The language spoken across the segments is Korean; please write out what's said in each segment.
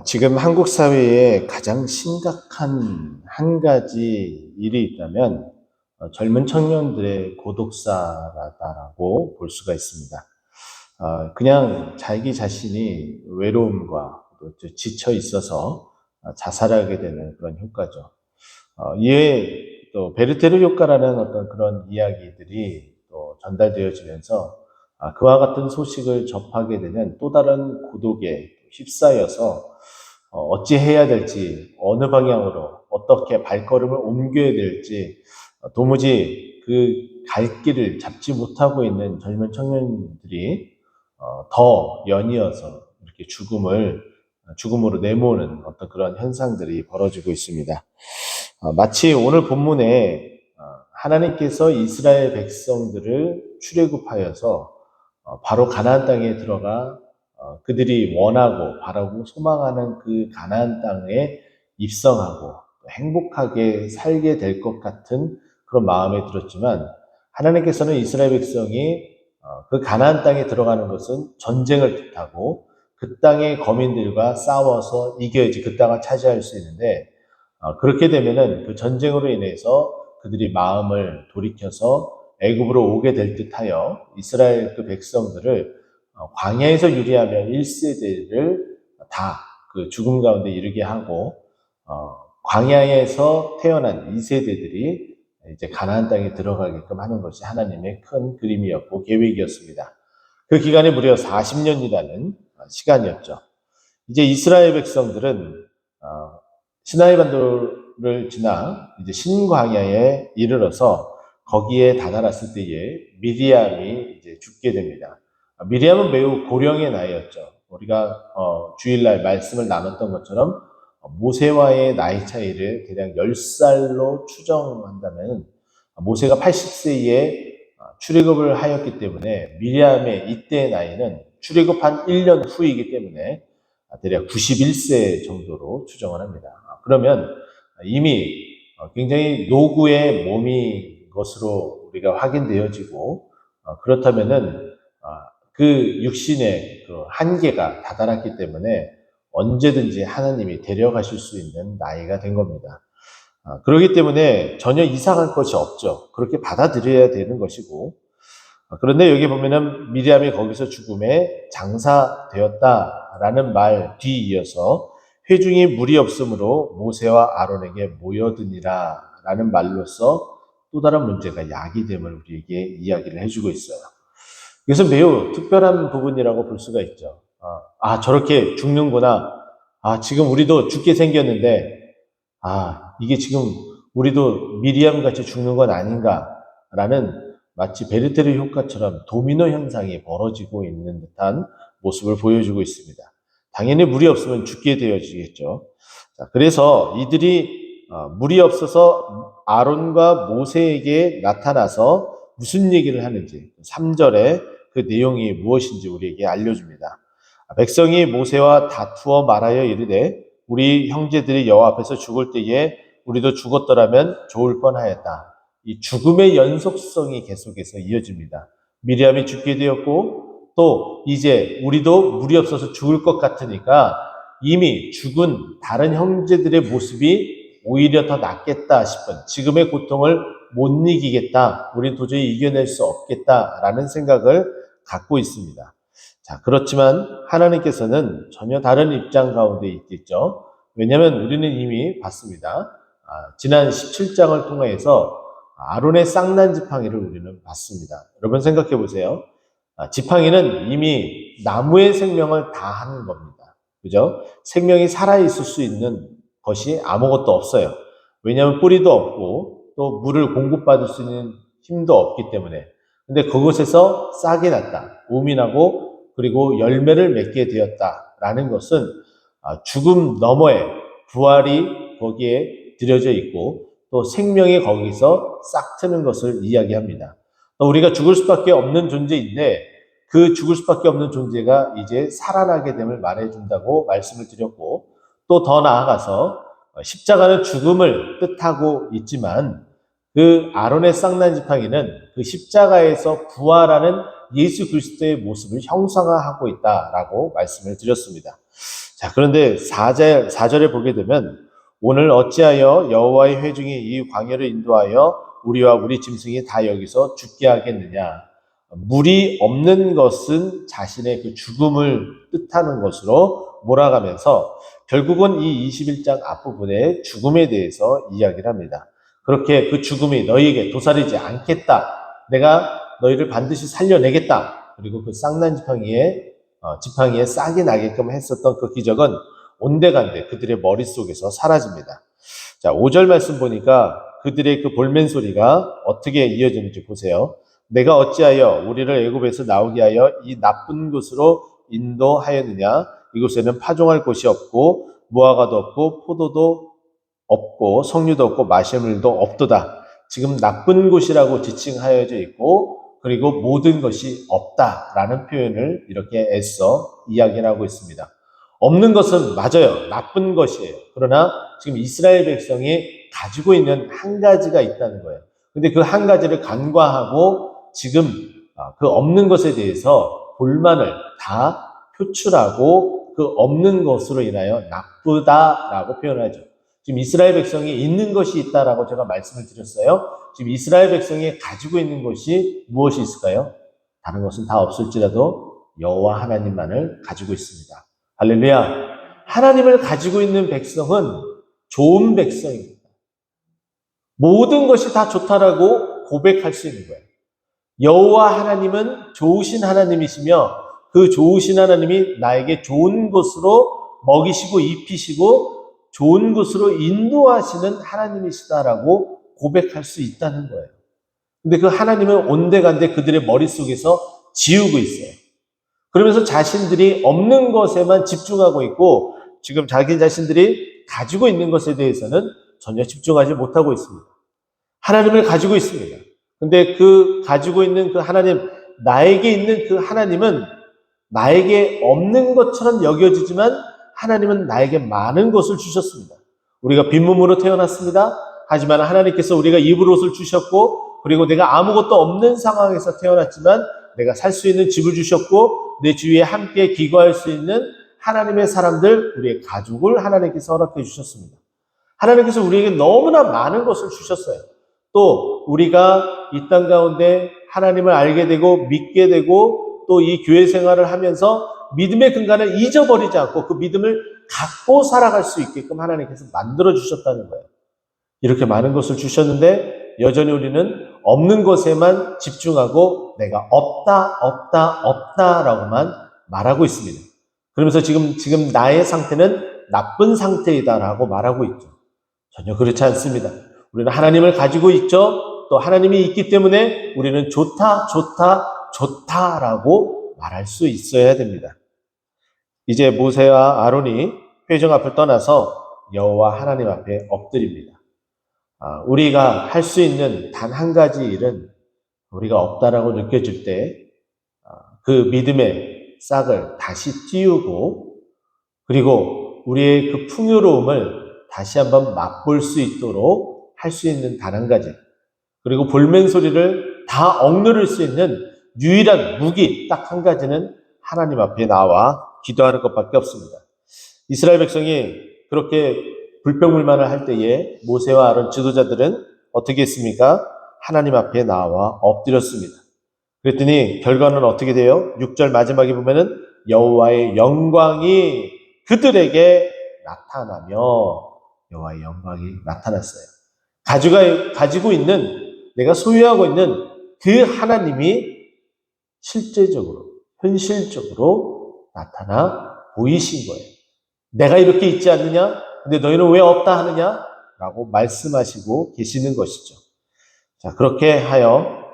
지금 한국 사회에 가장 심각한 한 가지 일이 있다면 젊은 청년들의 고독사라고 볼 수가 있습니다. 그냥 자기 자신이 외로움과 또 지쳐 있어서 자살하게 되는 그런 효과죠. 이에 또 베르테르 효과라는 어떤 그런 이야기들이 또 전달되어지면서 그와 같은 소식을 접하게 되면 또 다른 고독에 휩싸여서 어찌 해야 될지, 어느 방향으로 어떻게 발걸음을 옮겨야 될지 도무지 그 갈 길을 잡지 못하고 있는 젊은 청년들이 더 연이어서 이렇게 죽음으로 내모는 어떤 그런 현상들이 벌어지고 있습니다. 마치 오늘 본문에 하나님께서 이스라엘 백성들을 출애굽하여서 바로 가나안 땅에 들어가 그들이 원하고 바라고 소망하는 그 가나안 땅에 입성하고 행복하게 살게 될 것 같은 그런 마음에 들었지만, 하나님께서는 이스라엘 백성이 그 가나안 땅에 들어가는 것은 전쟁을 뜻하고 그 땅의 거민들과 싸워서 이겨야지 그 땅을 차지할 수 있는데, 그렇게 되면은 그 전쟁으로 인해서 그들이 마음을 돌이켜서 애굽으로 오게 될 듯하여 이스라엘 그 백성들을 광야에서 유리하며 1세대를 다 그 죽음 가운데 이르게 하고, 광야에서 태어난 2세대들이 이제 가나안 땅에 들어가게끔 하는 것이 하나님의 큰 그림이었고 계획이었습니다. 그 기간이 무려 40년이라는 시간이었죠. 이제 이스라엘 백성들은 시나이 반도를 지나 이제 신광야에 이르러서 거기에 다다랐을 때에 미리암이 이제 죽게 됩니다. 미리암은 매우 고령의 나이였죠. 우리가 주일날 말씀을 나눴던 것처럼 모세와의 나이 차이를 대략 10살로 추정한다면 모세가 80세에 출애굽을 하였기 때문에 미리암의 이때의 나이는 출애굽한 1년 후이기 때문에 대략 91세 정도로 추정을 합니다. 그러면 이미 굉장히 노구의 몸인 것으로 우리가 확인되어지고, 그렇다면은 그 육신의 그 한계가 다다랐기 때문에 언제든지 하나님이 데려가실 수 있는 나이가 된 겁니다. 그렇기 때문에 전혀 이상할 것이 없죠. 그렇게 받아들여야 되는 것이고, 그런데 여기 보면은 미리암이 거기서 죽음에 장사되었다라는 말 뒤이어서 회중이 무리 없으므로 모세와 아론에게 모여드니라 라는 말로서 또 다른 문제가 야기됨을 우리에게 이야기를 해주고 있어요. 이것은 매우 특별한 부분이라고 볼 수가 있죠. 저렇게 죽는구나. 지금 우리도 죽게 생겼는데, 이게 지금 우리도 미리암 같이 죽는 건 아닌가라는, 마치 베르테르 효과처럼 도미노 현상이 벌어지고 있는 듯한 모습을 보여주고 있습니다. 당연히 물이 없으면 죽게 되어지겠죠. 그래서 이들이 물이 없어서 아론과 모세에게 나타나서 무슨 얘기를 하는지 3절에 그 내용이 무엇인지 우리에게 알려줍니다. 백성이 모세와 다투어 말하여 이르되 우리 형제들이 여호와 앞에서 죽을 때에 우리도 죽었더라면 좋을 뻔하였다. 이 죽음의 연속성이 계속해서 이어집니다. 미리암이 죽게 되었고, 또 이제 우리도 물이 없어서 죽을 것 같으니까 이미 죽은 다른 형제들의 모습이 오히려 더 낫겠다 싶은, 지금의 고통을 못 이기겠다, 우리 도저히 이겨낼 수 없겠다라는 생각을 갖고 있습니다. 그렇지만 하나님께서는 전혀 다른 입장 가운데 있겠죠. 왜냐하면 우리는 이미 봤습니다. 지난 17장을 통해서 아론의 쌍난 지팡이를 우리는 봤습니다. 여러분 생각해 보세요. 지팡이는 이미 나무의 생명을 다 하는 겁니다. 그죠? 생명이 살아있을 수 있는 것이 아무것도 없어요. 왜냐하면 뿌리도 없고 또 물을 공급받을 수 있는 힘도 없기 때문에. 근데 그곳에서 싹이 났다, 오민하고 그리고 열매를 맺게 되었다라는 것은 죽음 너머에 부활이 거기에 들여져 있고 또 생명이 거기서 싹 트는 것을 이야기합니다. 우리가 죽을 수밖에 없는 존재인데 그 죽을 수밖에 없는 존재가 이제 살아나게 됨을 말해준다고 말씀을 드렸고, 또 더 나아가서 십자가는 죽음을 뜻하고 있지만 그 아론의 쌍난 지팡이는 그 십자가에서 부활하는 예수 그리스도의 모습을 형상화하고 있다라고 말씀을 드렸습니다. 자, 그런데 4절에 보게 되면 오늘 어찌하여 여호와의 회중이 이 광야를 인도하여 우리와 우리 짐승이 다 여기서 죽게 하겠느냐. 물이 없는 것은 자신의 그 죽음을 뜻하는 것으로 몰아가면서 결국은 이 21장 앞부분에 죽음에 대해서 이야기를 합니다. 그렇게 그 죽음이 너희에게 도사리지 않겠다. 내가 너희를 반드시 살려내겠다. 그리고 그 쌍난 지팡이에 싹이 나게끔 했었던 그 기적은 온데간데 그들의 머릿속에서 사라집니다. 자, 5절 말씀 보니까 그들의 그 볼멘 소리가 어떻게 이어지는지 보세요. 내가 어찌하여 우리를 애굽에서 나오게 하여 이 나쁜 곳으로 인도하였느냐. 이곳에는 파종할 곳이 없고 무화과도 없고 포도도 없고 석류도 없고 마시물도 없도다. 지금 나쁜 곳이라고 지칭하여져 있고 그리고 모든 것이 없다라는 표현을 이렇게 애써 이야기를 하고 있습니다. 없는 것은 맞아요. 나쁜 것이에요. 그러나 지금 이스라엘 백성이 가지고 있는 한 가지가 있다는 거예요. 근데 그 한 가지를 간과하고 지금 그 없는 것에 대해서 불만을 다 표출하고 그 없는 것으로 인하여 나쁘다라고 표현하죠. 지금 이스라엘 백성이 있는 것이 있다라고 제가 말씀을 드렸어요. 지금 이스라엘 백성이 가지고 있는 것이 무엇이 있을까요? 다른 것은 다 없을지라도 여호와 하나님만을 가지고 있습니다. 할렐루야. 하나님을 가지고 있는 백성은 좋은 백성입니다. 모든 것이 다 좋다라고 고백할 수 있는 거예요. 여호와 하나님은 좋으신 하나님이시며 그 좋으신 하나님이 나에게 좋은 것으로 먹이시고 입히시고 좋은 곳으로 인도하시는 하나님이시다라고 고백할 수 있다는 거예요. 근데 그 하나님은 온데간데 그들의 머릿속에서 지우고 있어요. 그러면서 자신들이 없는 것에만 집중하고 있고 지금 자기 자신들이 가지고 있는 것에 대해서는 전혀 집중하지 못하고 있습니다. 하나님을 가지고 있습니다. 근데 그 가지고 있는 그 하나님, 나에게 있는 그 하나님은 나에게 없는 것처럼 여겨지지만 하나님은 나에게 많은 것을 주셨습니다. 우리가 빈몸으로 태어났습니다. 하지만 하나님께서 우리가 입을 옷을 주셨고 그리고 내가 아무것도 없는 상황에서 태어났지만 내가 살 수 있는 집을 주셨고 내 주위에 함께 기거할 수 있는 하나님의 사람들, 우리의 가족을 하나님께서 허락해 주셨습니다. 하나님께서 우리에게 너무나 많은 것을 주셨어요. 또 우리가 이 땅 가운데 하나님을 알게 되고 믿게 되고 또 이 교회 생활을 하면서 믿음의 근간을 잊어버리지 않고 그 믿음을 갖고 살아갈 수 있게끔 하나님께서 만들어 주셨다는 거예요. 이렇게 많은 것을 주셨는데 여전히 우리는 없는 것에만 집중하고 내가 없다라고만 말하고 있습니다. 그러면서 지금 나의 상태는 나쁜 상태이다라고 말하고 있죠. 전혀 그렇지 않습니다. 우리는 하나님을 가지고 있죠. 또 하나님이 있기 때문에 우리는 좋다라고 말할 수 있어야 됩니다. 이제 모세와 아론이 회중 앞을 떠나서 여호와 하나님 앞에 엎드립니다. 우리가 할 수 있는 단 한 가지 일은 우리가 없다라고 느껴질 때 그 믿음의 싹을 다시 띄우고 그리고 우리의 그 풍요로움을 다시 한번 맛볼 수 있도록 할 수 있는 단 한 가지, 그리고 볼멘 소리를 다 억누를 수 있는 유일한 무기 딱 한 가지는 하나님 앞에 나와 기도하는 것밖에 없습니다. 이스라엘 백성이 그렇게 불평불만을 할 때에 모세와 아론 지도자들은 어떻게 했습니까? 하나님 앞에 나와 엎드렸습니다. 그랬더니 결과는 어떻게 돼요? 6절 마지막에 보면은 여호와의 영광이 그들에게 나타나며 여호와의 영광이 나타났어요. 가지고 있는, 내가 소유하고 있는 그 하나님이 실제적으로, 현실적으로 나타나 보이신 거예요. 내가 이렇게 있지 않느냐? 근데 너희는 왜 없다 하느냐? 라고 말씀하시고 계시는 것이죠. 자, 그렇게 하여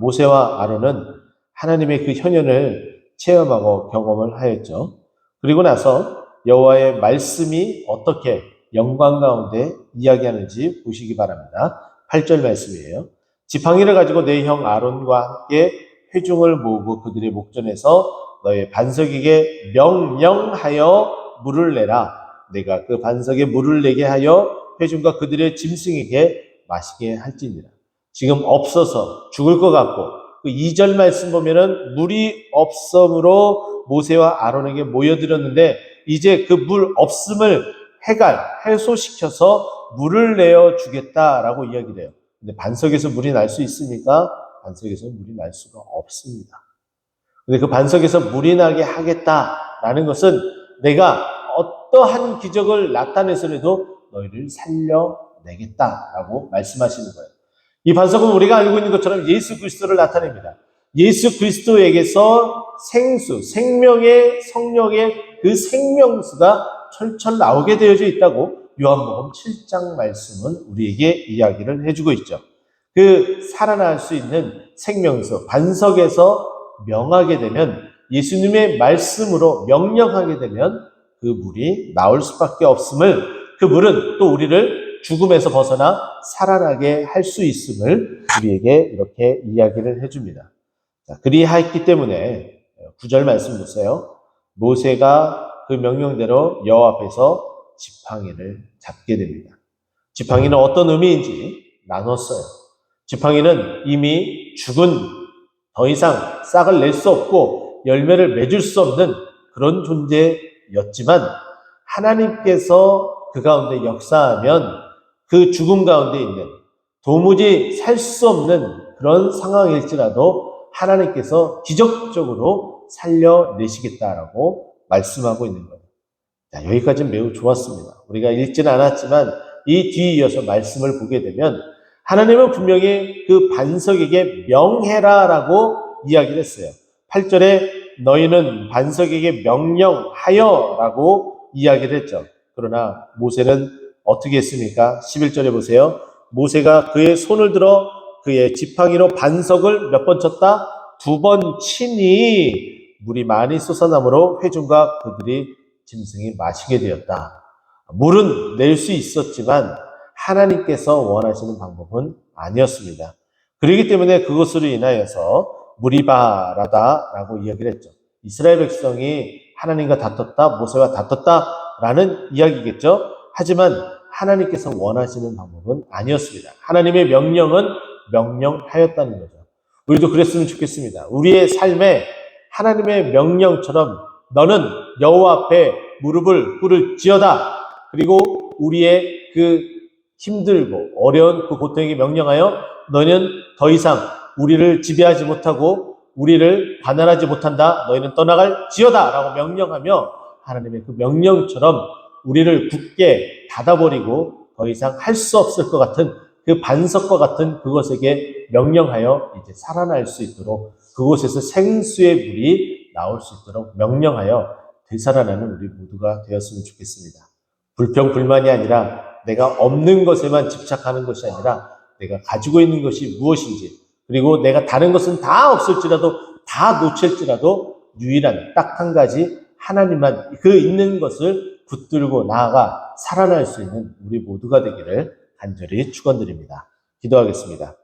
모세와 아론은 하나님의 그 현현을 체험하고 경험을 하였죠. 그리고 나서 여호와의 말씀이 어떻게 영광 가운데 이야기하는지 보시기 바랍니다. 8절 말씀이에요. 지팡이를 가지고 내 형 아론과 함께 회중을 모으고 그들의 목전에서 너의 반석에게 명령하여 물을 내라. 내가 그 반석에 물을 내게 하여 회중과 그들의 짐승에게 마시게 할지니라. 지금 없어서 죽을 것 같고 그 2절 말씀 보면은 물이 없음으로 모세와 아론에게 모여들었는데 이제 그 물 없음을 해소시켜서 물을 내어 주겠다라고 이야기를 해요. 근데 반석에서 물이 날 수 있습니까? 반석에서 물이 날 수가 없습니다. 근데 그 반석에서 물이 나게 하겠다라는 것은 내가 어떠한 기적을 나타내서라도 너희를 살려내겠다라고 말씀하시는 거예요. 이 반석은 우리가 알고 있는 것처럼 예수 그리스도를 나타냅니다. 예수 그리스도에게서 생명의 성령의 그 생명수가 철철 나오게 되어져 있다고 요한복음 7장 말씀은 우리에게 이야기를 해주고 있죠. 그 살아날 수 있는 생명수, 반석에서 명하게 되면, 예수님의 말씀으로 명령하게 되면 그 물이 나올 수밖에 없음을, 그 물은 또 우리를 죽음에서 벗어나 살아나게 할 수 있음을 우리에게 이렇게 이야기를 해줍니다. 자, 그리하였기 때문에 9절 말씀 보세요. 모세가 그 명령대로 여호와 앞에서 지팡이를 잡게 됩니다. 지팡이는 어떤 의미인지 나눴어요. 지팡이는 이미 죽은, 더 이상 싹을 낼 수 없고 열매를 맺을 수 없는 그런 존재였지만 하나님께서 그 가운데 역사하면 그 죽음 가운데 있는, 도무지 살 수 없는 그런 상황일지라도 하나님께서 기적적으로 살려내시겠다라고 말씀하고 있는 거예요. 자, 여기까지는 매우 좋았습니다. 우리가 읽지는 않았지만 이 뒤에 이어서 말씀을 보게 되면 하나님은 분명히 그 반석에게 명해라라고 이야기를 했어요. 8절에 너희는 반석에게 명령하여라고 이야기를 했죠. 그러나 모세는 어떻게 했습니까? 11절에 보세요. 모세가 그의 손을 들어 그의 지팡이로 반석을 몇 번 쳤다? 2번 치니 물이 많이 솟아나므로 회중과 그들이 짐승이 마시게 되었다. 물은 낼 수 있었지만 하나님께서 원하시는 방법은 아니었습니다. 그렇기 때문에 그것으로 인하여서 무리바라다라고 이야기를 했죠. 이스라엘 백성이 하나님과 다퉜다, 모세와 다퉜다라는 이야기겠죠. 하지만 하나님께서 원하시는 방법은 아니었습니다. 하나님의 명령은 명령하였다는 거죠. 우리도 그랬으면 좋겠습니다. 우리의 삶에 하나님의 명령처럼 너는 여호와 앞에 무릎을 꿇을지어다. 그리고 우리의 그 힘들고 어려운 그 고통에게 명령하여 너희는 더 이상 우리를 지배하지 못하고 우리를 관할하지 못한다. 너희는 떠나갈지어다 라고 명령하며 하나님의 그 명령처럼 우리를 굳게 닫아버리고 더 이상 할 수 없을 것 같은 그 반석과 같은 그것에게 명령하여 이제 살아날 수 있도록, 그곳에서 생수의 물이 나올 수 있도록 명령하여 되살아나는 우리 모두가 되었으면 좋겠습니다. 불평불만이 아니라 내가 없는 것에만 집착하는 것이 아니라 내가 가지고 있는 것이 무엇인지, 그리고 내가 다른 것은 다 없을지라도 다 놓칠지라도 유일한 딱 한 가지 하나님만 그 있는 것을 붙들고 나아가 살아날 수 있는 우리 모두가 되기를 간절히 축원드립니다. 기도하겠습니다.